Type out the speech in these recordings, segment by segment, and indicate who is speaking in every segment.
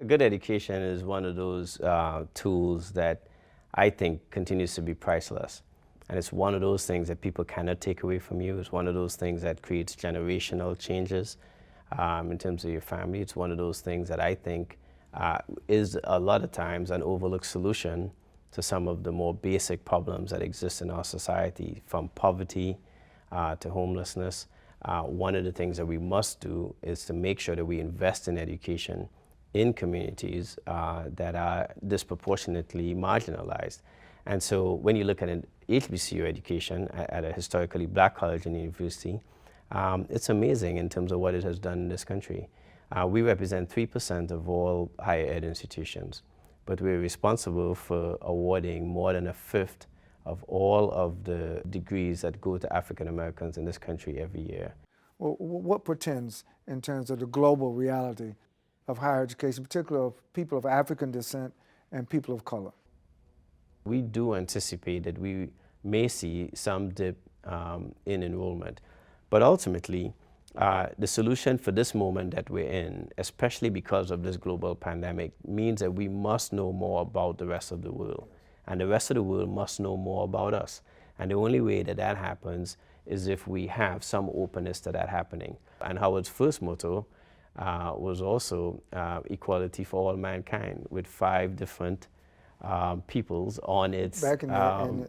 Speaker 1: Good education is one of those tools that I think continues to be priceless. And it's one of those things that people cannot take away from you. It's one of those things that creates generational changes in terms of your family. It's one of those things that I think is a lot of times an overlooked solution to some of the more basic problems that exist in our society, from poverty to homelessness. One of the things that we must do is to make sure that we invest in education in communities that are disproportionately marginalized. And so when you look at an HBCU education at a historically black college and university, it's amazing in terms of what it has done in this country. We represent 3% of all higher ed institutions, but we're responsible for awarding more than a fifth of all of the degrees that go to African Americans in this country every year.
Speaker 2: Well, what portends in terms of the global reality of higher education, particularly of people of African descent and people of color?
Speaker 1: We do anticipate that we may see some dip in enrollment, but ultimately, the solution for this moment that we're in, especially because of this global pandemic, means that we must know more about the rest of the world. And the rest of the world must know more about us. And the only way that that happens is if we have some openness to that happening. And Howard's first motto was also equality for all mankind, with 5 different peoples on its
Speaker 2: Back in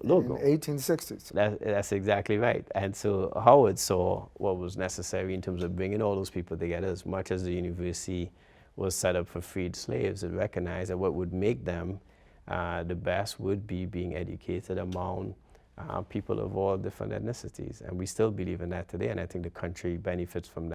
Speaker 1: logo.
Speaker 2: In the 1860s.
Speaker 1: That's exactly right. And so Howard saw what was necessary in terms of bringing all those people together. As much as the university was set up for freed slaves, it recognized that what would make them the best would be being educated among people of all different ethnicities. And we still believe in that today, and I think the country benefits from that.